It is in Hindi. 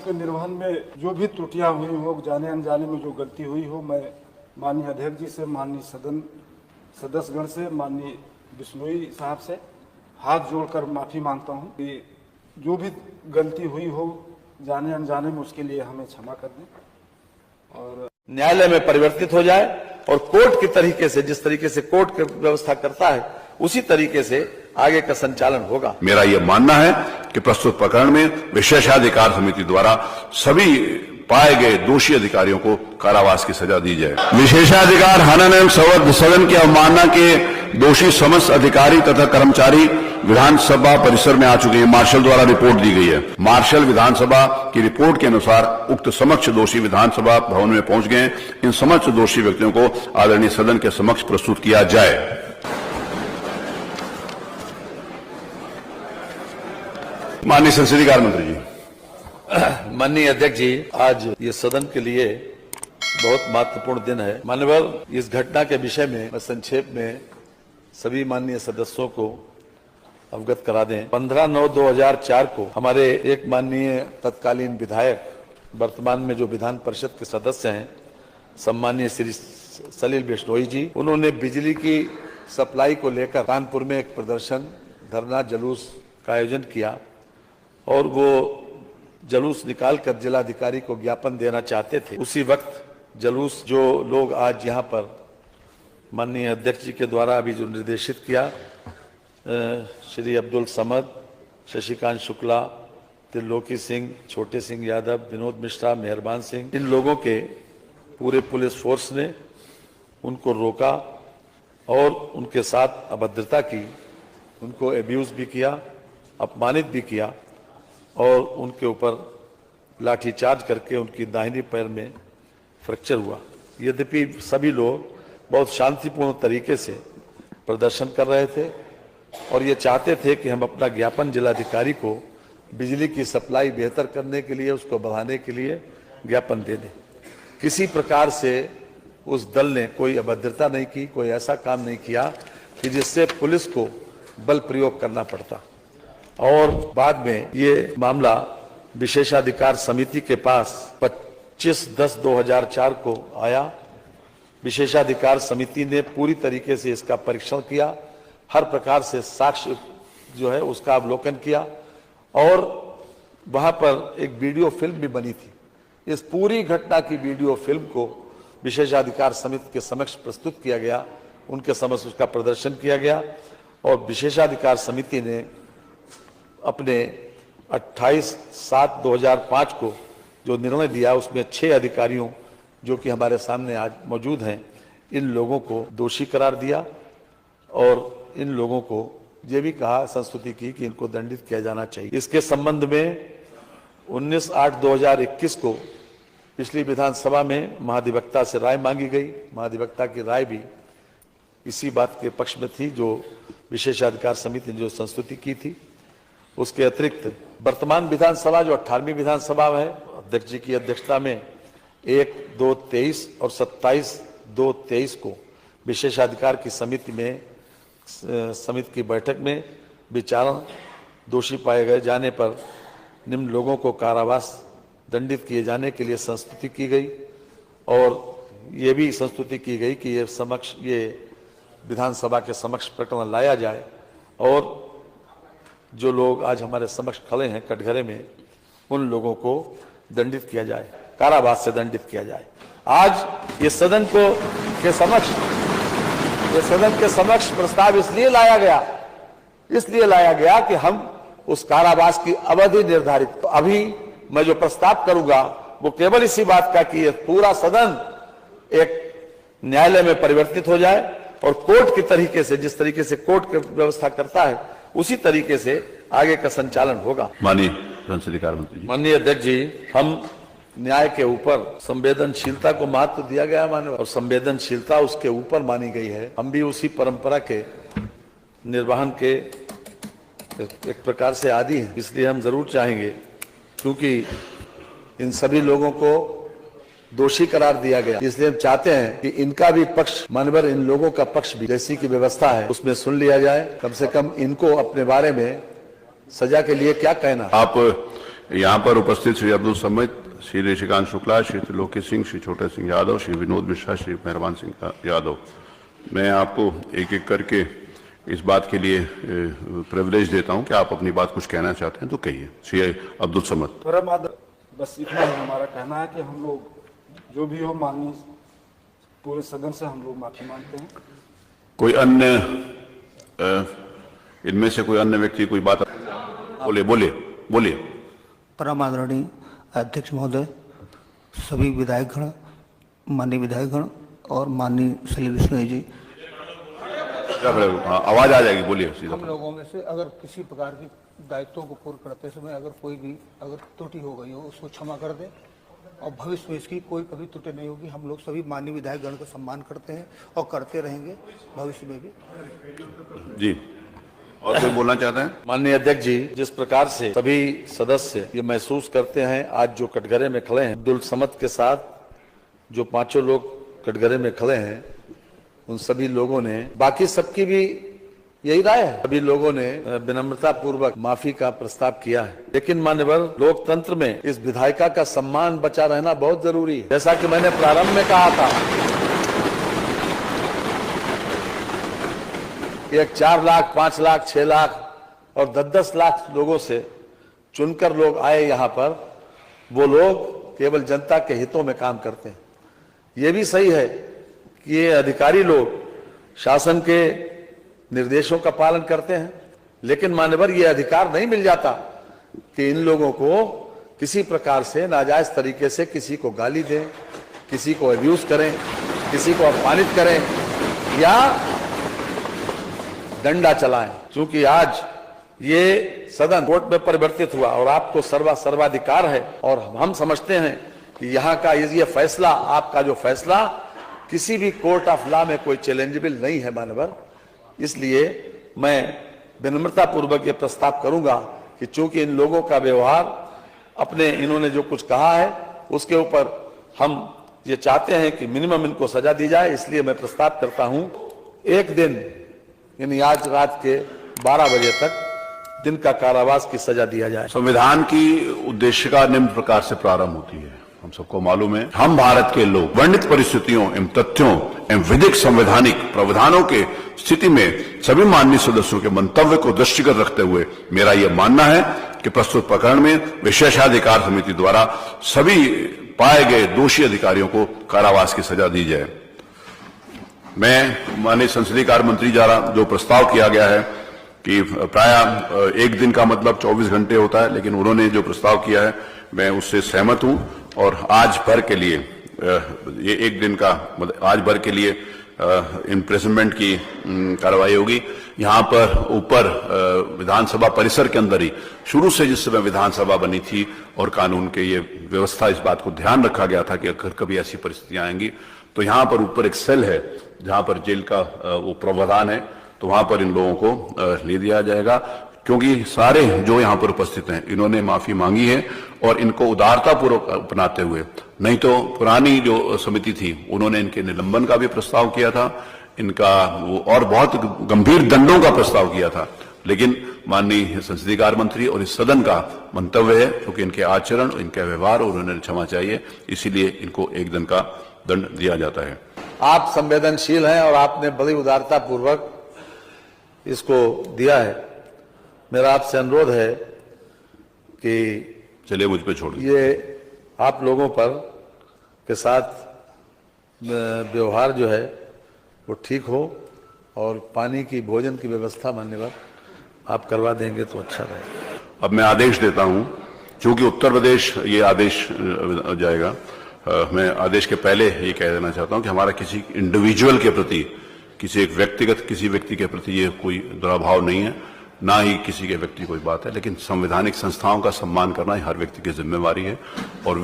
के निर्वहन में जो भी त्रुटियां हुई हो, जाने अनजाने में जो गलती हुई हो, मैं माननीय अध्यक्ष जी से, माननीय सदन सदस्यगण से, माननीय बिश्नोई साहब से हाथ जोड़कर माफी मांगता हूं कि जो भी गलती हुई हो जाने अनजाने में, उसके लिए हमें क्षमा कर दें और न्यायालय में परिवर्तित हो जाए और कोर्ट की तरीके से, जिस तरीके से कोर्ट व्यवस्था करता है उसी तरीके से आगे का संचालन होगा। मेरा यह मानना है कि प्रस्तुत प्रकरण में विशेषाधिकार समिति द्वारा सभी पाए गए दोषी अधिकारियों को कारावास की सजा दी जाए। विशेषाधिकार हनन एवं सदन की अवमानना के दोषी समस्त अधिकारी तथा कर्मचारी विधानसभा परिसर में आ चुके हैं। मार्शल द्वारा रिपोर्ट दी गई है। मार्शल विधानसभा की रिपोर्ट के अनुसार उक्त समक्ष दोषी विधानसभा भवन में पहुंच गए। इन समक्ष दोषी व्यक्तियों को आदरणीय सदन के समक्ष प्रस्तुत किया जाए। माननीय संसदीय कार्य मंत्री जी। माननीय अध्यक्ष जी, आज ये सदन के लिए बहुत महत्वपूर्ण दिन है। मान्यवर, इस घटना के विषय में मैं संक्षेप में सभी माननीय सदस्यों को अवगत करा दें। 15/9/2004 को हमारे एक माननीय तत्कालीन विधायक, वर्तमान में जो विधान परिषद के सदस्य हैं, सम्मानीय श्री सलील बिश्नोई जी, उन्होंने बिजली की सप्लाई को लेकर कानपुर में एक प्रदर्शन, धरना, जुलूस का आयोजन किया और वो जुलूस निकालकर जिलाधिकारी को ज्ञापन देना चाहते थे। उसी वक्त जुलूस जो लोग आज यहाँ पर माननीय अध्यक्ष जी के द्वारा अभी जो निर्देशित किया, श्री अब्दुल समद, शशिकांत शुक्ला, त्रिलोकी सिंह, छोटे सिंह यादव, विनोद मिश्रा, मेहरबान सिंह, इन लोगों के पूरे पुलिस फोर्स ने उनको रोका और उनके साथ अभद्रता की, उनको एब्यूज भी किया, अपमानित भी किया और उनके ऊपर लाठीचार्ज करके उनकी दाहिनी पैर में फ्रैक्चर हुआ। यद्यपि सभी लोग बहुत शांतिपूर्ण तरीके से प्रदर्शन कर रहे थे और ये चाहते थे कि हम अपना ज्ञापन जिलाधिकारी को बिजली की सप्लाई बेहतर करने के लिए, उसको बढ़ाने के लिए ज्ञापन दे दें। किसी प्रकार से उस दल ने कोई अभद्रता नहीं की, कोई ऐसा काम नहीं किया कि जिससे पुलिस को बल प्रयोग करना पड़ता। और बाद में ये मामला विशेषाधिकार समिति के पास 25/10/2004 को आया। विशेषाधिकार समिति ने पूरी तरीके से इसका परीक्षण किया, हर प्रकार से साक्ष्य जो है उसका अवलोकन किया और वहां पर एक वीडियो फिल्म भी बनी थी। इस पूरी घटना की वीडियो फिल्म को विशेषाधिकार समिति के समक्ष प्रस्तुत किया गया, उनके समक्ष उसका प्रदर्शन किया गया और विशेषाधिकार समिति ने अपने 28/7/2005 को जो निर्णय दिया, उसमें 6 अधिकारियों जो कि हमारे सामने आज मौजूद हैं, इन लोगों को दोषी करार दिया और इन लोगों को ये भी कहा, संस्तुति की कि इनको दंडित किया जाना चाहिए। इसके संबंध में 19/8/2021 को पिछली विधानसभा में महाधिवक्ता से राय मांगी गई। महाधिवक्ता की राय भी इसी बात के पक्ष में थी जो विशेषाधिकार समिति ने जो संस्तुति की थी। उसके अतिरिक्त वर्तमान विधानसभा जो 18वीं विधानसभा है, अध्यक्ष जी की अध्यक्षता में 1/2/23 और 27/2/23 को विशेषाधिकार की समिति की बैठक में विचारण दोषी पाए गए जाने पर निम्न लोगों को कारावास दंडित किए जाने के लिए संस्तुति की गई और ये भी संस्तुति की गई कि ये विधानसभा के समक्ष प्रकरण लाया जाए और जो लोग आज हमारे समक्ष खड़े हैं कटघरे में, उन लोगों को दंडित किया जाए, कारावास से दंडित किया जाए। आज ये सदन के समक्ष प्रस्ताव इसलिए लाया गया कि हम उस कारावास की अवधि निर्धारित, तो अभी मैं जो प्रस्ताव करूंगा वो केवल इसी बात का कि ये पूरा सदन एक न्यायालय में परिवर्तित हो जाए और कोर्ट की तरीके से, जिस तरीके से कोर्ट की व्यवस्था करता है उसी तरीके से आगे का संचालन होगा। माननीय संसदीय कार्य मंत्री जी। माननीय अध्यक्ष जी, हम न्याय के ऊपर संवेदनशीलता को महत्व दिया गया माने और संवेदनशीलता उसके ऊपर मानी गई है। हम भी उसी परंपरा के निर्वहन के एक प्रकार से आदी हैं, इसलिए हम जरूर चाहेंगे, क्योंकि इन सभी लोगों को दोषी करार दिया गया, इसलिए हम चाहते हैं कि इनका भी पक्ष, मानवर इन लोगों का पक्ष भी जैसी की व्यवस्था है उसमें सुन लिया जाए। कम से कम इनको अपने बारे में सजा के लिए क्या कहना। आप यहाँ पर उपस्थित श्री अब्दुल समद, श्री ऋषिकांत शुक्ला, श्री त्रिलोकी सिंह, श्री छोटे सिंह यादव, श्री विनोद मिश्रा, श्री मेहरबान सिंह यादव, मैं आपको एक एक करके इस बात के लिए प्रिविलेज देता हूं कि आप अपनी बात कुछ कहना चाहते हैं तो कहिए। श्री अब्दुल समद। परम आदर, बस इतना ही हमारा कहना है कि हम लोग जो भी हो माननीय पूरे सदन से हम लोग माफी मांगते हैं। कोई अन्य इनमें से कोई अन्य व्यक्ति कोई बात बोलिए। परम आदरणीय अध्यक्ष महोदय, सभी विधायकगण, माननीय विधायकगण और माननीय श्री विष्णु जी, आवाज आ जाएगी, बोलिए सीधा। हम लोगों में से अगर किसी प्रकार की दायित्वों को पूर्ण करते समय अगर कोई भी अगर त्रुटि हो गई हो उसको क्षमा कर दें और भविष्य में इसकी कोई कभी त्रुटि नहीं होगी। हम लोग सभी माननीय विधायकगण का सम्मान करते हैं और करते रहेंगे भविष्य में भी। जी, और कोई बोलना चाहते हैं? माननीय अध्यक्ष जी, जिस प्रकार से सभी सदस्य ये महसूस करते हैं आज जो कटघरे में खड़े हैं, अब्दुल समद के साथ जो पांचों लोग कटघरे में खड़े हैं, उन सभी लोगों ने, बाकी सबकी भी यही राय है, सभी लोगों ने विनम्रता पूर्वक माफी का प्रस्ताव किया है। लेकिन मान्यवर, लोकतंत्र में इस विधायिका का सम्मान बचा रहना बहुत जरूरी है। जैसा कि मैंने प्रारंभ में कहा था, एक 4 लाख, 5 लाख, 6 लाख और 10-10 लाख लोगों से चुनकर लोग आए यहाँ पर, वो लोग केवल जनता के हितों में काम करते हैं। ये भी सही है कि ये अधिकारी लोग शासन के निर्देशों का पालन करते हैं, लेकिन मान्यवर ये अधिकार नहीं मिल जाता कि इन लोगों को किसी प्रकार से नाजायज तरीके से किसी को गाली दें, किसी को अब्यूज करें, किसी को अपमानित करें या डंडा चलाएं। क्योंकि आज ये सदन कोर्ट में परिवर्तित हुआ और आपको सर्वाधिकार है और हम समझते हैं कि यहाँ का ये फैसला, आपका जो फैसला किसी भी कोर्ट ऑफ लॉ में कोई चैलेंजेबल नहीं है मानवर। इसलिए मैं विनम्रता पूर्वक ये प्रस्ताव करूंगा कि चूंकि इन लोगों का व्यवहार, अपने इन्होंने जो कुछ कहा है उसके ऊपर हम ये चाहते हैं कि मिनिमम इनको सजा दी जाए, इसलिए मैं प्रस्ताव करता हूं 1 दिन, यानी आज रात के 12 बजे तक दिन का कारावास की सजा दिया जाए। संविधान की उद्देशिका निम्न प्रकार से प्रारंभ होती है। हम सबको मालूम है, हम भारत के लोग वर्णित परिस्थितियों एवं तथ्यों एवं विधिक संवैधानिक प्रावधानों के स्थिति में सभी माननीय सदस्यों के मंतव्य को दृष्टिगत रखते हुए मेरा यह मानना है कि प्रस्तुत प्रकरण में विशेषाधिकार समिति द्वारा सभी पाए गए दोषी अधिकारियों को कारावास की सजा दी जाए। मैं माननीय संसदीय कार्य मंत्री द्वारा जो प्रस्ताव किया गया है कि प्राय 1 दिन का मतलब 24 घंटे होता है, लेकिन उन्होंने जो प्रस्ताव किया है मैं उससे सहमत हूं और आज भर के लिए ये 1 दिन का मतलब आज भर के लिए इम्प्रिजनमेंट की कार्रवाई होगी। यहाँ पर ऊपर विधानसभा परिसर के अंदर ही शुरू से जिस समय विधानसभा बनी थी और कानून के ये व्यवस्था, इस बात को ध्यान रखा गया था कि अगर कभी ऐसी परिस्थितियां आएंगी तो यहाँ पर ऊपर एक सेल है जहाँ पर जेल का वो प्रावधान है, तो वहां पर इन लोगों को ले दिया जाएगा। क्योंकि सारे जो यहाँ पर उपस्थित हैं इन्होंने माफी मांगी है और इनको उदारतापूर्वक अपनाते हुए, नहीं तो पुरानी जो समिति थी उन्होंने इनके निलंबन का भी प्रस्ताव किया था, इनका वो और बहुत गंभीर दंडों का प्रस्ताव किया था, लेकिन माननीय संसदीय कार्य मंत्री और इस सदन का मंतव्य है क्योंकि इनके आचरण, इनके व्यवहार और उन्हें क्षमा चाहिए, इसीलिए इनको 1 दिन का दंड दिया जाता है। आप संवेदनशील हैं और आपने बड़ी उदारता पूर्वक इसको दिया है। मेरा आपसे अनुरोध है कि चलिए मुझ पे छोड़िए। ये आप लोगों पर के साथ व्यवहार जो है वो ठीक हो और पानी की, भोजन की व्यवस्था मान्यवर आप करवा देंगे तो अच्छा रहेगा। अब मैं आदेश देता हूं, चूंकि उत्तर प्रदेश ये आदेश जाएगा, मैं आदेश के पहले ये कह देना चाहता हूं कि हमारा किसी इंडिविजुअल के प्रति, किसी एक व्यक्तिगत किसी व्यक्ति के प्रति ये कोई दुराभाव नहीं है, ना ही किसी के व्यक्ति कोई बात है, लेकिन संवैधानिक संस्थाओं का सम्मान करना ही हर व्यक्ति की जिम्मेवारी है और